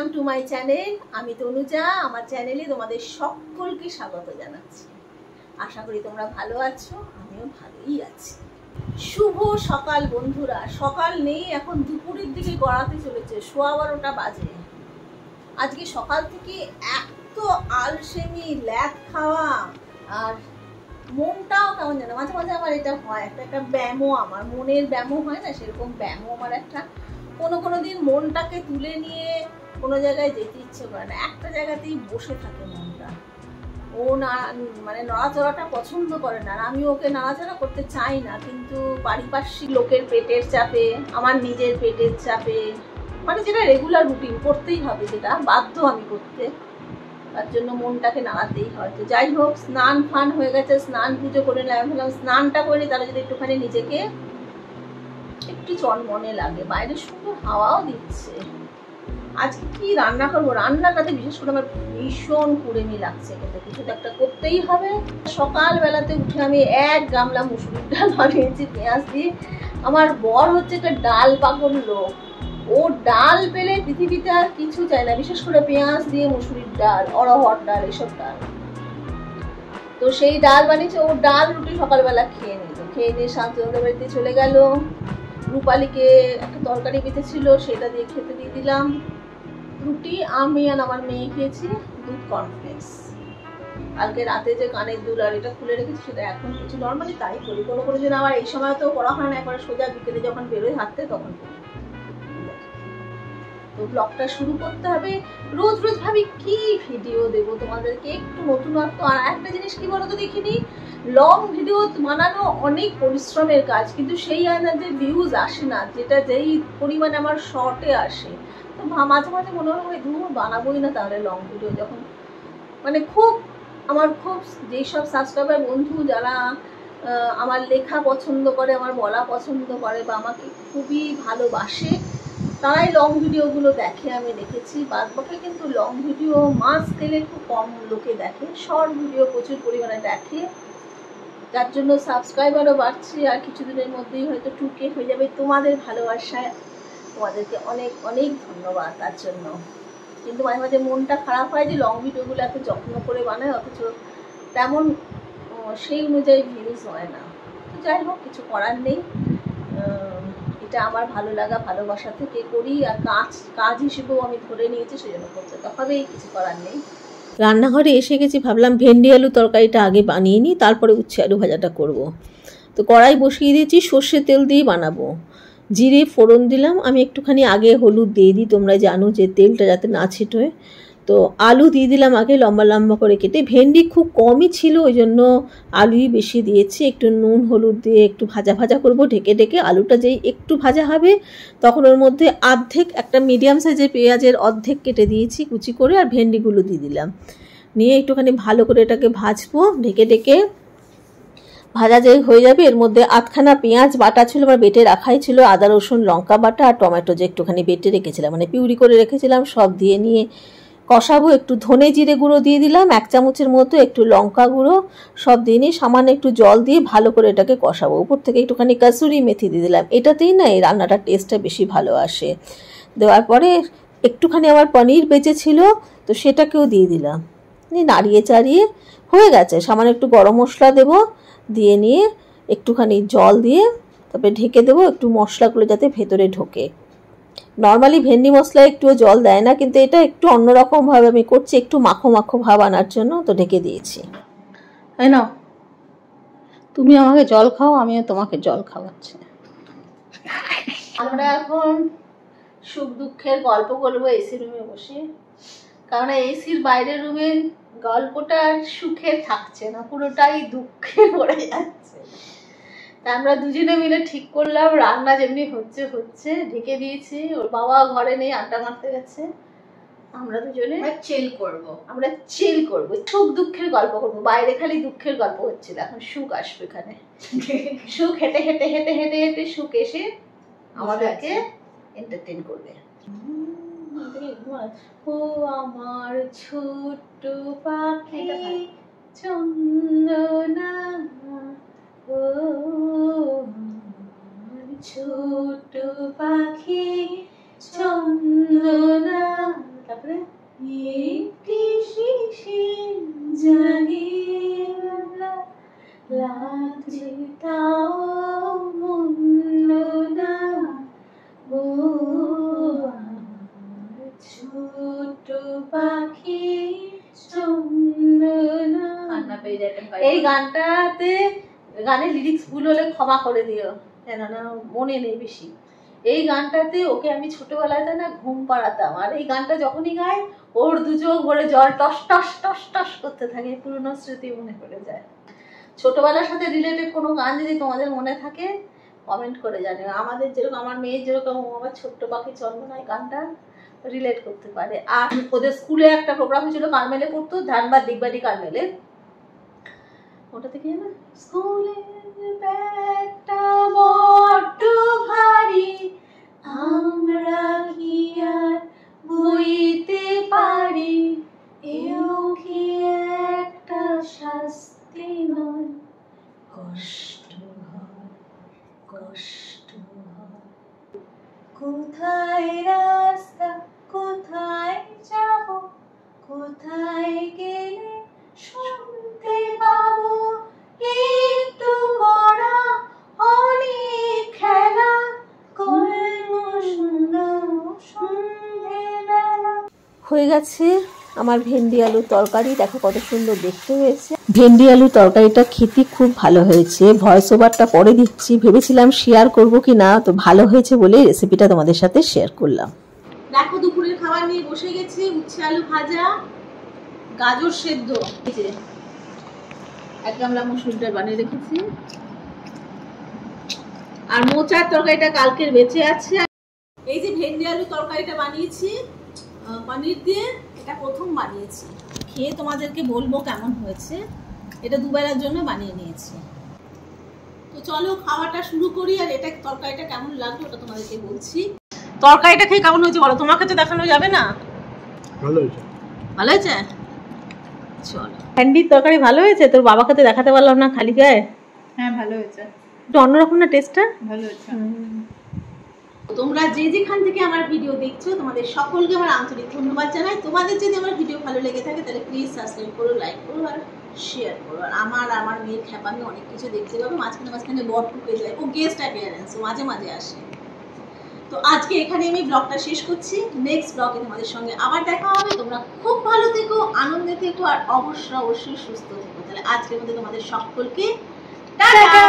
Welcome to my channel. আমি তনুজা। আমার চ্যানেলে তোমাদের সকলকে স্বাগত জানাচ্ছি। আশা করি তোমরা ভালো আছো, আমিও ভালোই আছি। শুভ সকাল বন্ধুরা। সকাল নেই, এখন দুপুরের দিকে গড়াতে চলেছে, 12:15 বাজে। আজকে সকাল থেকে এত আলসেমি, ল্যাদ খাওয়া, আর মনটাও কেমন জানো, মাঝে মাঝে আমার এটা হয়, একটা ব্যায়ামও, আমার মনের ব্যায়ামও হয় না, সেরকম ব্যায়ামও আমার একটা। কোনো দিন মনটাকে তুলে নিয়ে কোনো জায়গায় যেতে ইচ্ছে করে না, একটা জায়গাতেই বসে থাকে মনটা। ও না মানে নড়াচড়াটা পছন্দ করে না, আর আমি ওকে নাড়াচড়া করতে চাই না, কিন্তু পারিপার্শ্বিক লোকের পেটের চাপে, আমার নিজের পেটের চাপে, মানে যেটা রেগুলার রুটিন করতেই হবে, যেটা বাধ্য আমি করতে, তার জন্য মনটাকে নাড়াতেই হয়। তো যাই হোক, স্নান ফান হয়ে গেছে, স্নান পুজো করে নিলাম। ভাবলাম স্নানটা করে তাহলে যদি একটুখানি নিজেকে একটু চনমনে লাগে, বাইরে সুন্দর হাওয়াও দিচ্ছে। আজকে কি রান্না করবো, রান্নাটাতে বিশেষ করে আমার ভীষণ কুড়েমি লাগছে, কিন্তু কিছু তো একটা করতেই হবে। সকালবেলাতে উঠে আমি 1 গামলা মুসুরির ডাল বানিয়েছি পেঁয়াজ দিয়ে। আমার বর হচ্ছে একটা ডাল পাগল লোক, ও ডাল পেলে পৃথিবীতে আর কিছু চায় না, বিশেষ করে পেঁয়াজ দিয়ে মুসুরির ডাল, অড়হর ডাল, এসব ডাল। তো সেই ডাল বানিয়েছে, ও ডাল রুটি সকালবেলা খেয়ে নিল, খেয়ে নিয়ে শান্তনুদের বাড়িতে চলে গেল। রূপালীকে একটা তরকারি বেঁচেছিল, সেটা দিয়ে খেতে দিয়ে দিলাম। রুটি আমি আর আমার মেয়ে খেয়েছি দুধ কর্নফ্লেক্স। কালকে রাতে যে কানের দুল আর এটা খুলে রেখেছি, সেটা এখন কিছু নর্মালি তাই করি। কোনো দিন আবার এই সময় তো করা হয় না, একবার সোজা বিকেলে যখন বেরোয় হাঁটতে তখন করি। তো ব্লগটা শুরু করতে হবে। রোজ রোজ ভাবি কি ভিডিও দেবো তোমাদেরকে, একটু নতুনত্ব। আর একটা জিনিস কি বলতো, দেখিনি, লং ভিডিও বানানো অনেক পরিশ্রমের কাজ, কিন্তু সেই আন্দাজে ভিউজ আসে না, যেটা যেই পরিমাণে আমার শর্টে আসে। তো মাঝে মাঝে মনে হয় দূর বানাবোই না তাহলে লং ভিডিও, যখন মানে আমার খুব যেসব সাবস্ক্রাইবার বন্ধু যারা আমার লেখা পছন্দ করে, আমার বলা পছন্দ করে, বা আমাকে খুবই ভালোবাসে, তারাই লং ভিডিওগুলো দেখে, আমি দেখেছি। বাদবাকি কিন্তু লং ভিডিও মাস গেলে খুব কম লোকে দেখে, শর্ট ভিডিও প্রচুর পরিমাণে দেখে, যার জন্য সাবস্ক্রাইবারও বাড়ছে। আর কিছুদিনের মধ্যেই হয়তো 2K হয়ে যাবে। তোমাদের ভালোবাসায় তোমাদেরকে অনেক অনেক ধন্যবাদ তার জন্য। কিন্তু মাঝে মাঝে মনটা খারাপ হয় যে লং ভিডিওগুলো এত যত্ন করে বানায়, অথচ তেমন সেই অনুযায়ী ভিউজ হয় না। তো যাই হোক, কিছু করার নেই, এটা আমার ভালো লাগা ভালোবাসা থেকে করি, আর কাজ হিসেবেও আমি ধরে নিয়েছি, সেই জন্য করতে তো হবেই, কিছু করার নেই। রান্নাঘরে এসে গেছি, ভাবলাম ভেন্ডি আলু তরকারিটা আগে বানিয়ে নিই, তারপরে উচ্ছে আলু ভাজাটা করব। তো কড়াই বসিয়ে দিয়েছি, সর্ষে তেল দিয়ে বানাবো। জিরে ফোড়ন দিলাম, আমি একটুখানি আগে হলুদ দিয়ে দিই, তোমরা জানো যে তেলটা যাতে না ছিটোয়। তো আলু দিয়ে দিলাম আগে লম্বা লম্বা করে কেটে। ভেন্ডি খুব কমই ছিল, ওই জন্য আলুই বেশি দিয়েছি। একটু নুন হলুদ দিয়ে একটু ভাজা ভাজা করবো ঢেকে ঢেকে। আলুটা যেই একটু ভাজা হবে, তখন ওর মধ্যে অর্ধেক, একটা মিডিয়াম সাইজের পেঁয়াজের অর্ধেক কেটে দিয়েছি কুচি করে, আর ভেন্ডিগুলো দিয়ে দিলাম। নিয়ে একটুখানি ভালো করে এটাকে ভাজবো ঢেকে ঢেকে। ভাজা যে হয়ে যাবে, এর মধ্যে 8খানা পেঁয়াজ বাটা ছিল, আমার বেটে রাখাই ছিল, আদা রসুন লঙ্কা বাটা আর টমেটো যে একটুখানি বেটে রেখেছিলাম, মানে পিউরি করে রেখেছিলাম, সব দিয়ে নিয়ে কষাবো। একটু ধনে জিরে গুঁড়ো দিয়ে দিলাম 1 চামচের মতো, একটু লঙ্কা গুঁড়ো, সব দিয়ে নিয়ে সামান্য একটু জল দিয়ে ভালো করে এটাকে কষাবো। উপর থেকে একটুখানি কাসুরি মেথি দিয়ে দিলাম, এটাতেই না এই রান্নাটার টেস্টটা বেশি ভালো আসে। দেওয়ার পরে একটুখানি আমার পনির বেঁচেছিল, তো সেটাকেও দিয়ে দিলাম, নাড়িয়ে চাড়িয়ে হয়ে গেছে। সামান্য একটু গরম মশলা দেবো, দিয়ে নিয়ে একটুখানি জল দিয়ে তারপরে ঢেকে দেবো, একটু মশলাগুলো যাতে ভেতরে ঢোকে। নর্মালি ভেন্ডি মশলা একটুও জল দেয় না, কিন্তু এটা একটু অন্যরকমভাবে আমি করছি, একটু মাখো মাখো ভাব আনার জন্য, তো ঢেকে দিয়েছি। তাই না, তুমি আমাকে জল খাও, আমিও তোমাকে জল খাওয়াচ্ছি। আমরা এখন সুখ দুঃখের গল্প করবো এসি রুমে বসে, কারণ এসির বাইরের রুমে গল্পটা সুখে থাকছে না, পুরোটাই দুঃখে পড়ে যাচ্ছে। তা আমরা দুজনে মিলে ঠিক করলাম, রান্না যেমনি হচ্ছে ঢেকে দিয়েছি, ওর বাবা ঘরে নেই, আড্ডা মারতে গেছে, আমরা দুজনে আমরা চিল করবো, সুখ দুঃখের গল্প করবো। বাইরে খালি দুঃখের গল্প হচ্ছিল, এখন সুখ আসবে এখানে। সুখ হেঁটে হেঁটে হেঁটে হেঁটে হেঁটে সুখ এসে আমাদেরকে এন্টারটেইন করবে। ও আমার ছোট্ট পাখি চন্দনা, ও আমার ছোট্ট পাখি চন্দনা। লাগছে তাও মন্দ না ও আমার ছোট পাখি চন্দনা। এই গানটাতে গানের লিরিক্স ভুল হলে ক্ষমা করে দিও, কেননা মনে নেই বেশি। এই গানটাতে ওকে আমি ছোটবেলাতে না ঘুম পাড়াতাম, আর এই গানটা যখনই গায় ওর দু চোখ ভরে জল টস টস টস টস করতে থাকে, পুরনো স্মৃতি মনে পড়ে যায়। ছোটবেলার সাথে রিলেটেড কোনো গান যদি তোমাদের মনে থাকে কমেন্ট করে জানিও। আমাদের যেরকম, আমার মেয়ের যেরকম আমার ছোট্ট পাখি চন্দনায় গানটা রিলেট করতে পারে। আর ওদের স্কুলে একটা প্রোগ্রাম হয়েছিল, কারমেলে পড়তো, ধানবাদ দিগবাড়ি কারমেলে, ওটা থেকে না স্কুলের ব্যাগটা বড্ড ভারী, আমরা কি আর বইতে পারি, এও কি একটা শাস্তি নয়, কষ্ট হয় কষ্ট হয়। কোথায় রাস্তা, কোথায় যাব, কোথায় গেলে শুনতে পাবো একটু পড়া, অনেক খেলা করব সুন্দর সন্ধেবেলা। হয়ে গেছে আমার ভেন্ডি আলুর তরকারি। দেখো কত সুন্দর দেখতে হয়েছে। ভেন্ডি আলুর তরকারিটা খেতে খুব ভালো হয়েছে। ভয়েস ওভারটা পরে দিচ্ছি, ভেবেছিলাম শেয়ার করব কি না, তো ভালো হয়েছে বলে রেসিপিটা তোমাদের সাথে শেয়ার করলাম। দেখো দুপুরের খাবার নিয়ে বসে গেছি। উচ্ছে আলু ভাজা, গাজর সেদ্ধ, এক গামলা মসুর ডাল বানিয়ে রেখেছি, আর মোচার তরকারিটা কালকের বেঁচে আছে। এই যে ভেন্ডি আলু তরকারিটা বানিয়েছি পনির দিয়ে, এটা প্রথম বানিয়েছি, খেয়ে তোমাদেরকে বলবো কেমন হয়েছে। এটা দুবেলার জন্য বানিয়ে নিয়েছি। তো চলো খাওয়াটা শুরু করি, আর এটা তরকারিটা কেমন লাগলো ওটা তোমাদেরকে বলছি। তরকারিটা খেয়ে কেমন হয়েছে বলো, তোমাকে তো দেখানো যাবে না। ভালো হয়েছে। ভালো হয়েছে? চলো। ভেন্ডির তরকারি ভালো হয়েছে? তোর বাবাকে তো দেখাতে পারলাম না খালি গায়ে। হ্যাঁ ভালো হয়েছে, একটু অন্যরকম না টেস্টটা? ভালো হয়েছে। তোমরা যে যেখান থেকে আমার ভিডিও দেখছো তোমাদের সকলকে আমার আন্তরিক ধন্যবাদ জানাই। তোমাদের যদি আমার ভিডিও ভালো লেগে থাকে তাহলে প্লিজ সাবস্ক্রাইব করো, লাইক করো আর শেয়ার করো। আর আমার মেয়ের খ্যাপামি অনেক কিছু দেখতে পাবে, মাঝখানে বট ঢুকে যায়, ও গেস্ট অ্যাপিয়ারেন্স, ও মাঝে মাঝে আসে। তো আজকে এখানে আমি ব্লগটা শেষ করছি। নেক্সট ব্লগে তোমাদের সঙ্গে আবার দেখা হবে। তোমরা খুব ভালো থেকো, আনন্দে থেকো, আর অবশ্যই সুস্থ থেকো। তাহলে আজকের মধ্যে তোমাদের সকলকে টাটা।